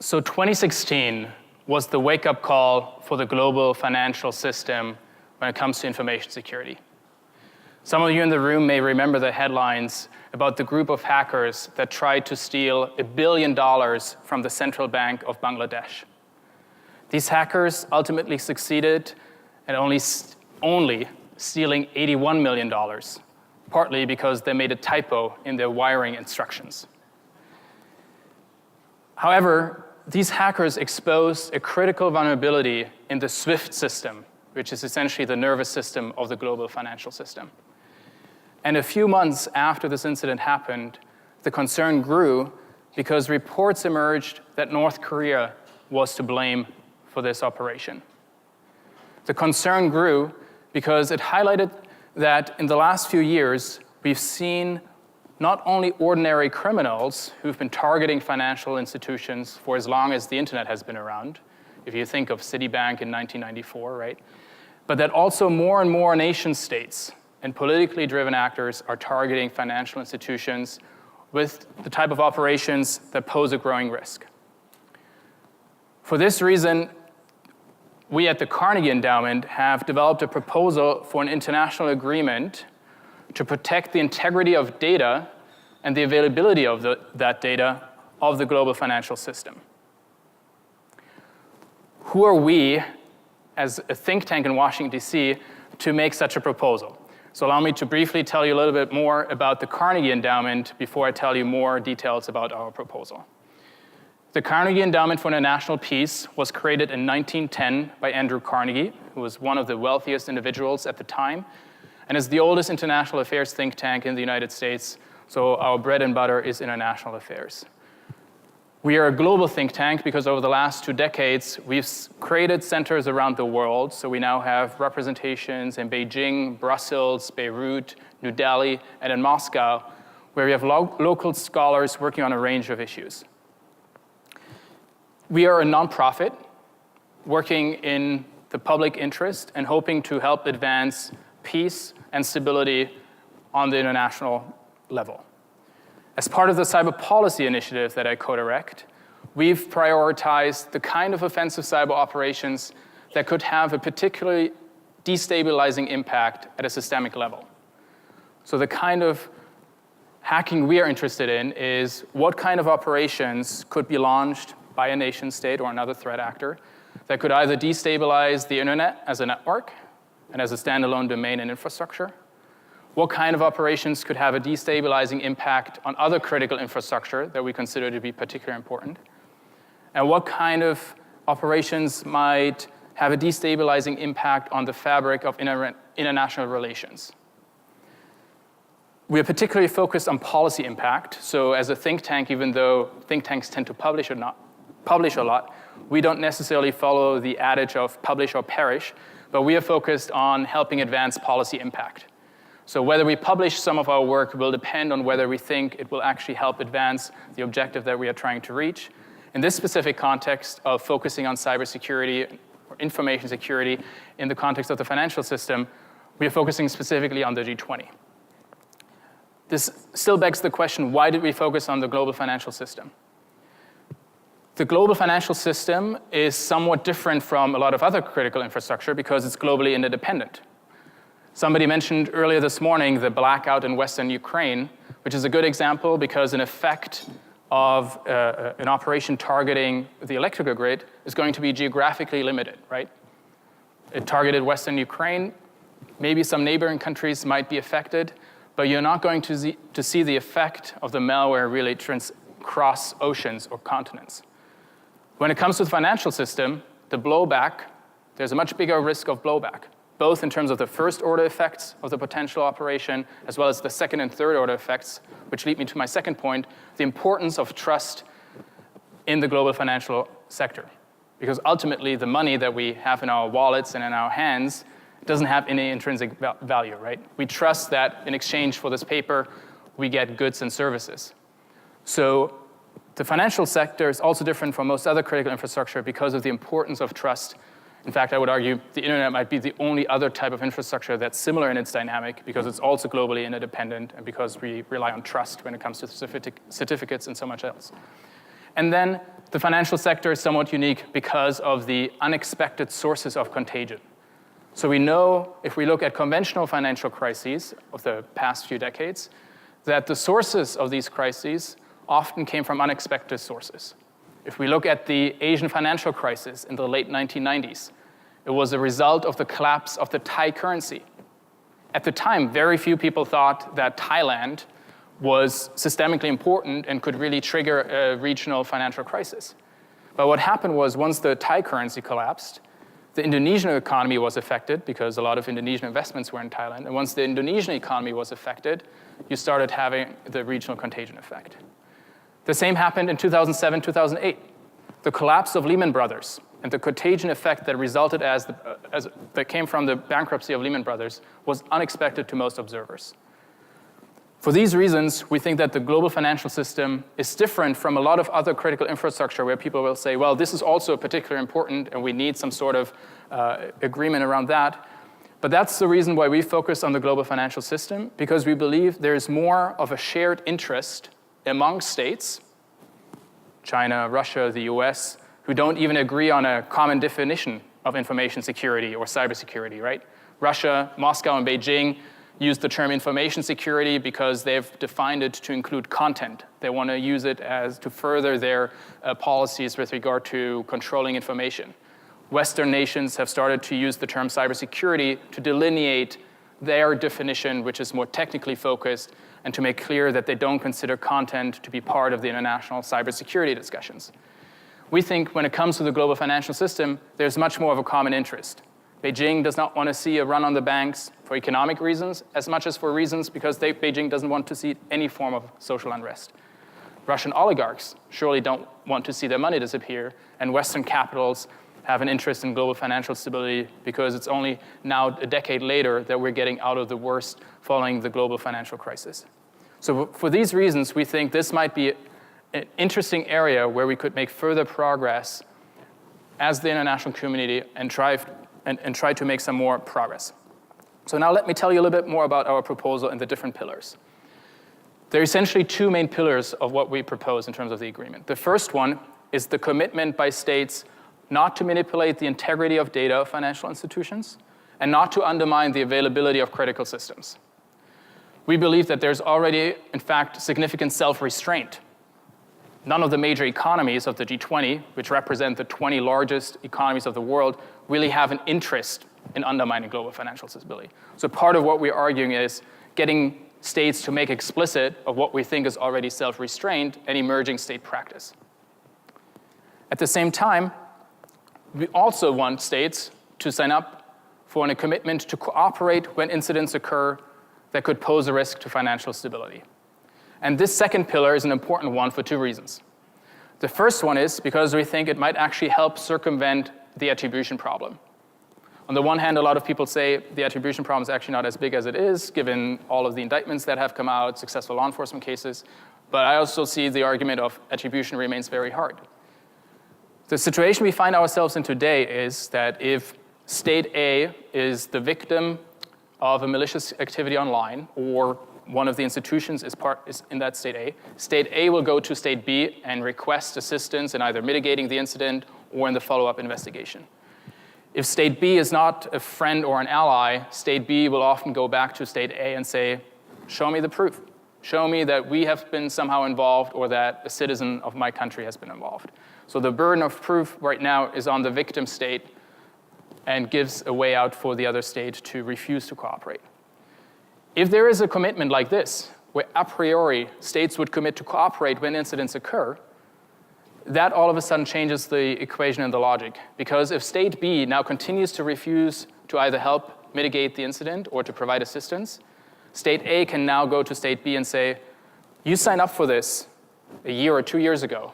So 2016 was the wake-up call for the global financial system when it comes to information security. Some of you in the room may remember the headlines about the group of hackers that tried to steal $1 billion from the central bank of Bangladesh. These hackers ultimately succeeded at only stealing $81 million, partly because they made a typo in their wiring instructions. However, these hackers exposed a critical vulnerability in the SWIFT system, which is essentially the nervous system of the global financial system. And a few months after this incident happened, the concern grew because reports emerged that North Korea was to blame for this operation. The concern grew because it highlighted that in the last few years, we've seen not only ordinary criminals who've been targeting financial institutions for as long as the internet has been around, if you think of Citibank in 1994, right? But that also more and more nation states and politically driven actors are targeting financial institutions with the type of operations that pose a growing risk. For this reason, we at the Carnegie Endowment have developed a proposal for an international agreement to protect the integrity of data and the availability of that data of the global financial system. Who are we, as a think tank in Washington, D.C., to make such a proposal? So allow me to briefly tell you a little bit more about the Carnegie Endowment before I tell you more details about our proposal. The Carnegie Endowment for International Peace was created in 1910 by Andrew Carnegie, who was one of the wealthiest individuals at the time, and is the oldest international affairs think tank in the United States, so our bread and butter is international affairs. We are a global think tank because over the last 2 decades, we've created centers around the world. So we now have representations in Beijing, Brussels, Beirut, New Delhi, and in Moscow, where we have local scholars working on a range of issues. We are a nonprofit working in the public interest and hoping to help advance peace and stability on the international level. As part of the cyber policy initiative that I co-direct, we've prioritized the kind of offensive cyber operations that could have a particularly destabilizing impact at a systemic level. So the kind of hacking we are interested in is what kind of operations could be launched by a nation state or another threat actor that could either destabilize the internet as a network and as a standalone domain and infrastructure. What kind of operations could have a destabilizing impact on other critical infrastructure that we consider to be particularly important? And what kind of operations might have a destabilizing impact on the fabric of international relations? We are particularly focused on policy impact. So as a think tank, even though think tanks tend to publish a lot, we don't necessarily follow the adage of publish or perish, but we are focused on helping advance policy impact. So whether we publish some of our work will depend on whether we think it will actually help advance the objective that we are trying to reach. In this specific context of focusing on cybersecurity or information security in the context of the financial system, we are focusing specifically on the G20. This still begs the question, why did we focus on the global financial system? The global financial system is somewhat different from a lot of other critical infrastructure because it's globally interdependent. Somebody mentioned earlier this morning the blackout in Western Ukraine, which is a good example because an effect of an operation targeting the electrical grid is going to be geographically limited, right? It targeted Western Ukraine. Maybe some neighboring countries might be affected, but you're not going to see the effect of the malware really cross oceans or continents. When it comes to the financial system, the blowback, there's a much bigger risk of blowback, both in terms of the first-order effects of the potential operation, as well as the second and third-order effects, which lead me to my second point, the importance of trust in the global financial sector. Because ultimately, the money that we have in our wallets and in our hands doesn't have any intrinsic value, right? We trust that in exchange for this paper, we get goods and services. So the financial sector is also different from most other critical infrastructure because of the importance of trust. In fact, I would argue the internet might be the only other type of infrastructure that's similar in its dynamic because it's also globally interdependent and because we rely on trust when it comes to certificates and so much else. And then The financial sector is somewhat unique because of the unexpected sources of contagion. So we know, if we look at conventional financial crises of the past few decades, that the sources of these crises often came from unexpected sources. If we look at the Asian financial crisis in the late 1990s, it was a result of the collapse of the Thai currency. At the time, very few people thought that Thailand was systemically important and could really trigger a regional financial crisis. But what happened was, once the Thai currency collapsed, the Indonesian economy was affected because a lot of Indonesian investments were in Thailand. And once the Indonesian economy was affected, you started having the regional contagion effect. The same happened in 2007, 2008. The collapse of Lehman Brothers and the contagion effect that resulted that came from the bankruptcy of Lehman Brothers was unexpected to most observers. For these reasons, we think that the global financial system is different from a lot of other critical infrastructure where people will say, well, this is also particularly important and we need some sort of agreement around that. But that's the reason why we focus on the global financial system, because we believe there is more of a shared interest among states, China, Russia, the US, who don't even agree on a common definition of information security or cybersecurity, right? Russia, Moscow, and Beijing use the term information security because they've defined it to include content. They want to use it to further their policies with regard to controlling information. Western nations have started to use the term cybersecurity to delineate their definition, which is more technically focused, and to make clear that they don't consider content to be part of the international cybersecurity discussions. We think when it comes to the global financial system, there's much more of a common interest. Beijing does not want to see a run on the banks for economic reasons as much as for reasons because Beijing doesn't want to see any form of social unrest. Russian oligarchs surely don't want to see their money disappear, and Western capitals have an interest in global financial stability because it's only now a decade later that we're getting out of the worst following the global financial crisis. So for these reasons, we think this might be an interesting area where we could make further progress as the international community and try to make some more progress. So now let me tell you a little bit more about our proposal and the different pillars. There are essentially two main pillars of what we propose in terms of the agreement. The first one is the commitment by states not to manipulate the integrity of data of financial institutions and not to undermine the availability of critical systems. We believe that there's already, in fact, significant self-restraint. None of the major economies of the G20, which represent the 20 largest economies of the world, really have an interest in undermining global financial stability. So part of what we're arguing is getting states to make explicit of what we think is already self-restraint and emerging state practice. At the same time, we also want states to sign up for a commitment to cooperate when incidents occur that could pose a risk to financial stability. And this second pillar is an important one for two reasons. The first one is because we think it might actually help circumvent the attribution problem. On the one hand, a lot of people say the attribution problem is actually not as big as it is, given all of the indictments that have come out, successful law enforcement cases. But I also see the argument of attribution remains very hard. The situation we find ourselves in today is that if state A is the victim of a malicious activity online, or one of the institutions is in that state A will go to state B and request assistance in either mitigating the incident or in the follow-up investigation. If state B is not a friend or an ally, state B will often go back to state A and say, show me the proof. Show me that we have been somehow involved or that a citizen of my country has been involved. So the burden of proof right now is on the victim state and gives a way out for the other state to refuse to cooperate. If there is a commitment like this, where a priori states would commit to cooperate when incidents occur, that all of a sudden changes the equation and the logic. Because if state B now continues to refuse to either help mitigate the incident or to provide assistance, state A can now go to state B and say, you signed up for this a year or 2 years ago.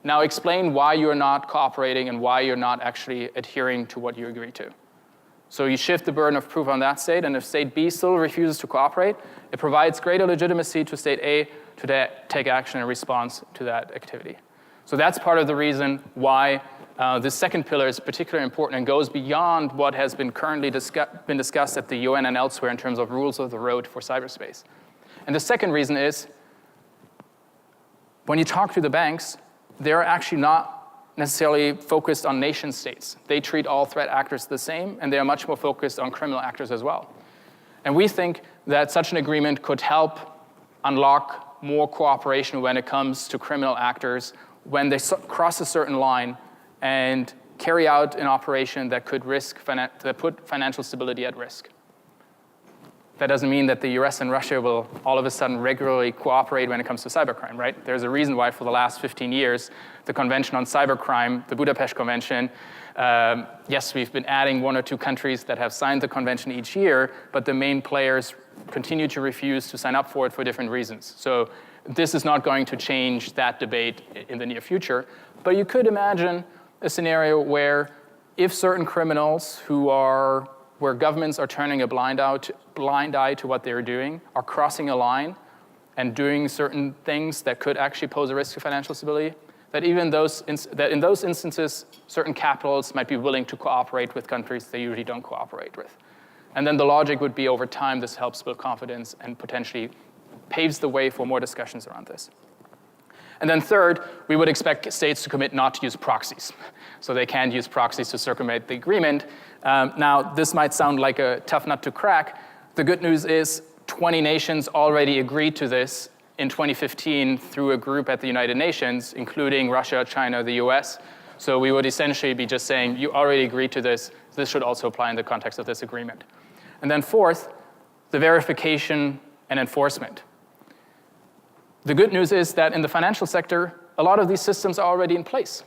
Now explain why you're not cooperating and why you're not actually adhering to what you agreed to. So you shift the burden of proof on that state, and if state B still refuses to cooperate, it provides greater legitimacy to state A to take action in response to that activity. So that's part of the reason why this second pillar is particularly important and goes beyond what has been currently been discussed at the UN and elsewhere in terms of rules of the road for cyberspace. And the second reason is, when you talk to the banks, they're actually not necessarily focused on nation states. They treat all threat actors the same, and they are much more focused on criminal actors as well. And we think that such an agreement could help unlock more cooperation when it comes to criminal actors when they cross a certain line and carry out an operation that could put financial stability at risk. That doesn't mean that the US and Russia will all of a sudden regularly cooperate when it comes to cybercrime, right? There's a reason why for the last 15 years, the Convention on Cybercrime, the Budapest Convention, yes, we've been adding 1 or 2 countries that have signed the convention each year, but the main players continue to refuse to sign up for it for different reasons. So this is not going to change that debate in the near future. But you could imagine a scenario where if certain criminals where governments are turning a blind eye to what they're doing, are crossing a line and doing certain things that could actually pose a risk to financial stability, that in those instances, certain capitals might be willing to cooperate with countries they usually don't cooperate with. And then the logic would be over time, this helps build confidence and potentially paves the way for more discussions around this. And then third, we would expect states to commit not to use proxies. So they can't use proxies to circumvent the agreement. Now, this might sound like a tough nut to crack. The good news is 20 nations already agreed to this in 2015 through a group at the United Nations, including Russia, China, the US. So we would essentially be just saying, you already agreed to this. This should also apply in the context of this agreement. And then fourth, the verification and enforcement. The good news is that in the financial sector, a lot of these systems are already in place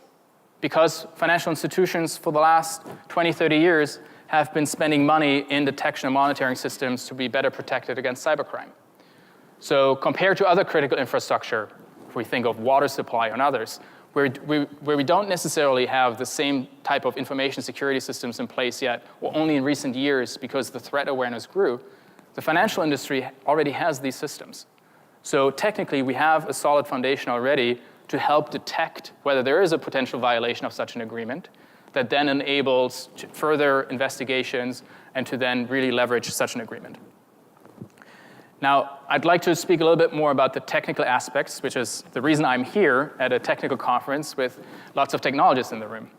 because financial institutions for the last 20, 30 years have been spending money in detection and monitoring systems to be better protected against cybercrime. So compared to other critical infrastructure, if we think of water supply and others, where we don't necessarily have the same type of information security systems in place yet, or only in recent years because the threat awareness grew, the financial industry already has these systems. So technically, we have a solid foundation already to help detect whether there is a potential violation of such an agreement that then enables further investigations and to then really leverage such an agreement. Now, I'd like to speak a little bit more about the technical aspects, which is the reason I'm here at a technical conference with lots of technologists in the room.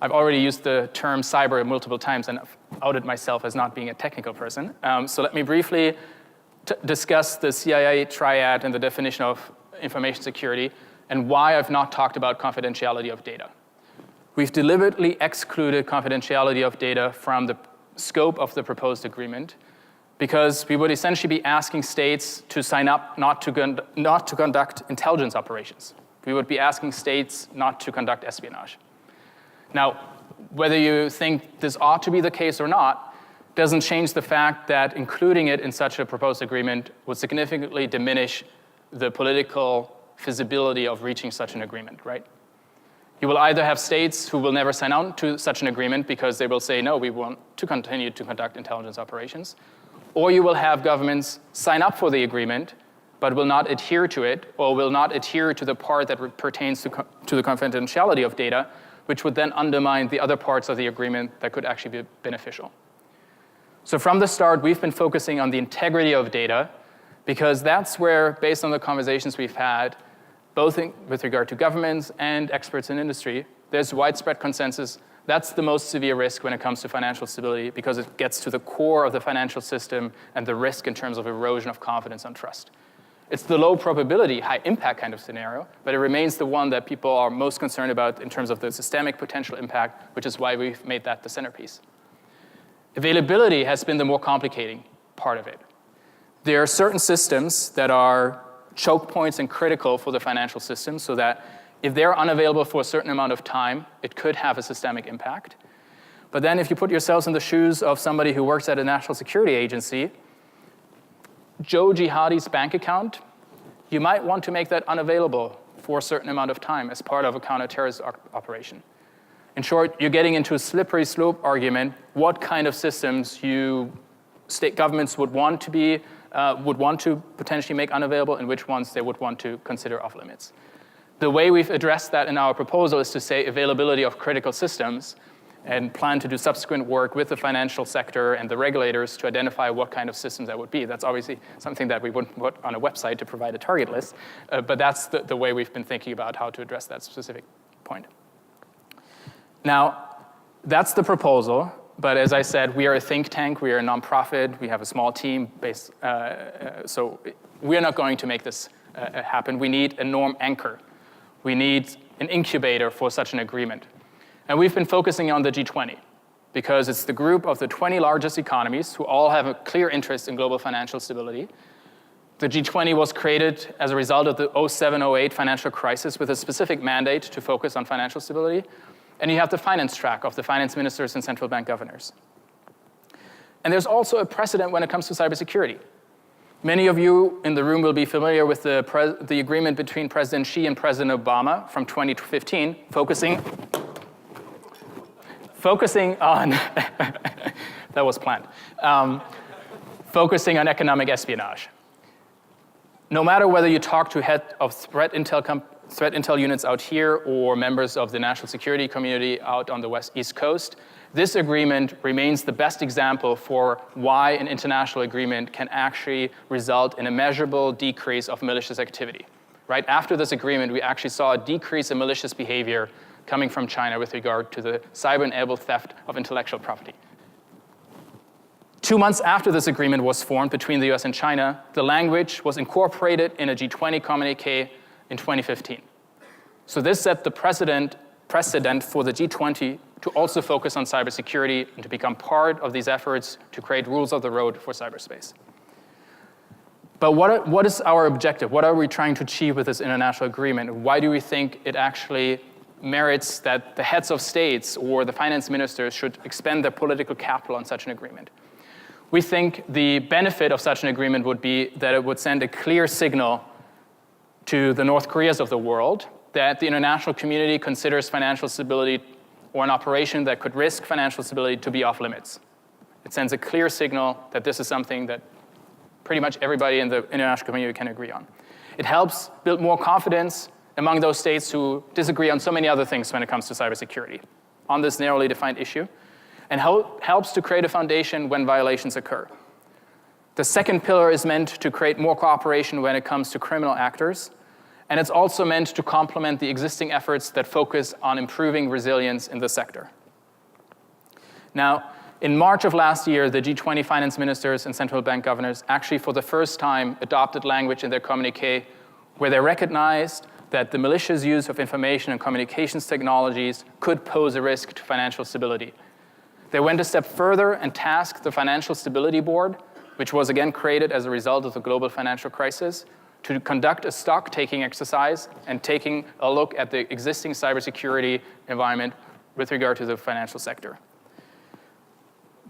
I've already used the term cyber multiple times and I've outed myself as not being a technical person. So let me briefly discuss the CIA triad and the definition of information security and why I've not talked about confidentiality of data. We've deliberately excluded confidentiality of data from the scope of the proposed agreement because we would essentially be asking states to sign up not to conduct intelligence operations. We would be asking states not to conduct espionage. Now, whether you think this ought to be the case or not, doesn't change the fact that including it in such a proposed agreement would significantly diminish the political feasibility of reaching such an agreement, right? You will either have states who will never sign on to such an agreement because they will say, no, we want to continue to conduct intelligence operations, or you will have governments sign up for the agreement but will not adhere to it or will not adhere to the part that pertains to the confidentiality of data, which would then undermine the other parts of the agreement that could actually be beneficial. So from the start, we've been focusing on the integrity of data because that's where, based on the conversations we've had, both with regard to governments and experts in industry, there's widespread consensus that's the most severe risk when it comes to financial stability because it gets to the core of the financial system and the risk in terms of erosion of confidence and trust. It's the low probability, high impact kind of scenario, but it remains the one that people are most concerned about in terms of the systemic potential impact, which is why we've made that the centerpiece. Availability has been the more complicating part of it. There are certain systems that are choke points and critical for the financial system so that if they're unavailable for a certain amount of time, it could have a systemic impact. But then if you put yourselves in the shoes of somebody who works at a national security agency, Joe Jihadi's bank account, you might want to make that unavailable for a certain amount of time as part of a counterterrorist operation. In short, you're getting into a slippery slope argument, what kind of systems state governments would want to potentially make unavailable and which ones they would want to consider off limits. The way we've addressed that in our proposal is to say availability of critical systems. and plan to do subsequent work with the financial sector and the regulators to identify what kind of systems that would be. That's obviously something that we wouldn't put on a website to provide a target list, but that's the way we've been thinking about how to address that specific point. Now, that's the proposal, but as I said, we are a think tank, we are a nonprofit, we have a small team, so we're not going to make this happen. We need a norm anchor. We need an incubator for such an agreement. And we've been focusing on the G20 because it's the group of the 20 largest economies who all have a clear interest in global financial stability. The G20 was created as a result of the 07-08 financial crisis with a specific mandate to focus on financial stability. And you have the finance track of the finance ministers and central bank governors. And there's also a precedent when it comes to cybersecurity. Many of you in the room will be familiar with the agreement between President Xi and President Obama from 2015, focusing on, that was planned, focusing on economic espionage. No matter whether you talk to head of threat intel units out here or members of the national security community out on the East Coast, this agreement remains the best example for why an international agreement can actually result in a measurable decrease of malicious activity. Right after this agreement, we actually saw a decrease in malicious behavior coming from China with regard to the cyber-enabled theft of intellectual property. 2 months after this agreement was formed between the US and China, the language was incorporated in a G20 communique in 2015. So this set the precedent for the G20 to also focus on cybersecurity and to become part of these efforts to create rules of the road for cyberspace. But what is our objective? What are we trying to achieve with this international agreement? Why do we think it actually merits that the heads of states or the finance ministers should expend their political capital on such an agreement? We think the benefit of such an agreement would be that it would send a clear signal to the North Koreas of the world that the international community considers financial stability or an operation that could risk financial stability to be off limits. It sends a clear signal that this is something that pretty much everybody in the international community can agree on. It helps build more confidence among those states who disagree on so many other things when it comes to cybersecurity on this narrowly defined issue, and helps to create a foundation when violations occur. The second pillar is meant to create more cooperation when it comes to criminal actors, and it's also meant to complement the existing efforts that focus on improving resilience in the sector. Now, in March of last year, the G20 finance ministers and central bank governors actually for the first time adopted language in their communique where they recognized that the malicious use of information and communications technologies could pose a risk to financial stability. They went a step further and tasked the Financial Stability Board, which was again created as a result of the global financial crisis, to conduct a stock-taking exercise and taking a look at the existing cybersecurity environment with regard to the financial sector.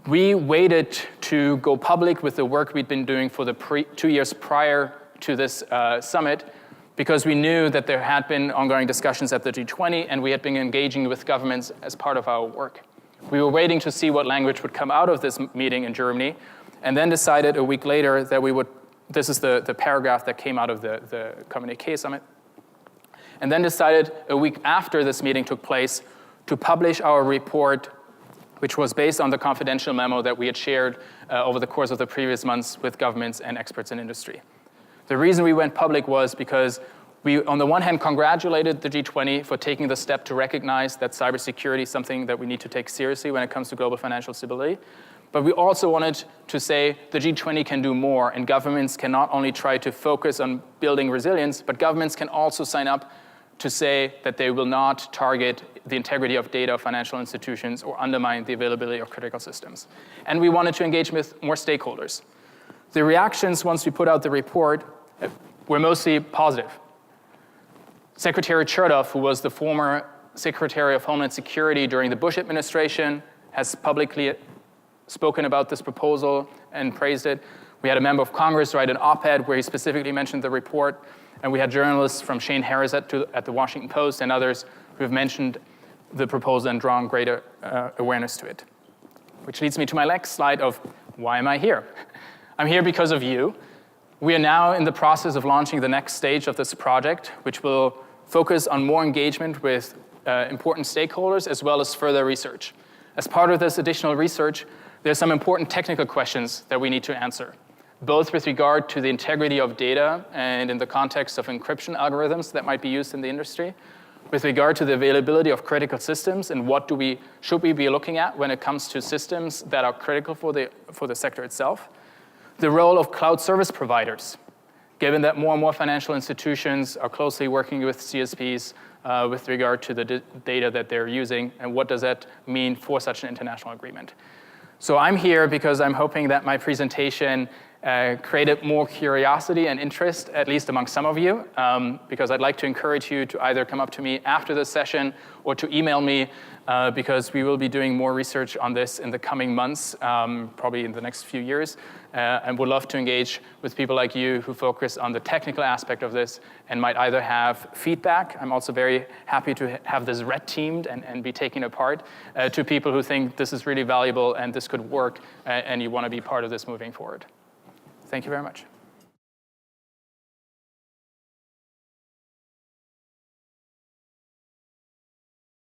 We waited to go public with the work we'd been doing for the 2 years prior to this summit because we knew that there had been ongoing discussions at the G20 and we had been engaging with governments as part of our work. We were waiting to see what language would come out of this meeting in Germany and then decided a week later that we would, this is the paragraph that came out of the communique summit, and then decided a week after this meeting took place to publish our report, which was based on the confidential memo that we had shared over the course of the previous months with governments and experts in industry. The reason we went public was because we, on the one hand, congratulated the G20 for taking the step to recognize that cybersecurity is something that we need to take seriously when it comes to global financial stability. But we also wanted to say the G20 can do more, and governments can not only try to focus on building resilience, but governments can also sign up to say that they will not target the integrity of data of financial institutions or undermine the availability of critical systems. And we wanted to engage with more stakeholders. The reactions once we put out the report were mostly positive. Secretary Chertoff, who was the former Secretary of Homeland Security during the Bush administration, has publicly spoken about this proposal and praised it. We had a member of Congress write an op-ed where he specifically mentioned the report, and we had journalists from Shane Harris at the Washington Post and others who have mentioned the proposal and drawn greater awareness to it. Which leads me to my next slide of why am I here? I'm here because of you. We are now in the process of launching the next stage of this project, which will focus on more engagement with important stakeholders as well as further research. As part of this additional research, there's some important technical questions that we need to answer, both with regard to the integrity of data and in the context of encryption algorithms that might be used in the industry, with regard to the availability of critical systems and what should we be looking at when it comes to systems that are critical for the sector itself, the role of cloud service providers, given that more and more financial institutions are closely working with CSPs with regard to the data that they're using, and what does that mean for such an international agreement. So I'm here because I'm hoping that my presentation created more curiosity and interest, at least among some of you, because I'd like to encourage you to either come up to me after this session or to email me, because we will be doing more research on this in the coming months, probably in the next few years, and would love to engage with people like you who focus on the technical aspect of this and might either have feedback. I'm also very happy to have this red teamed and be taken apart to people who think this is really valuable and this could work and you want to be part of this moving forward. Thank you very much.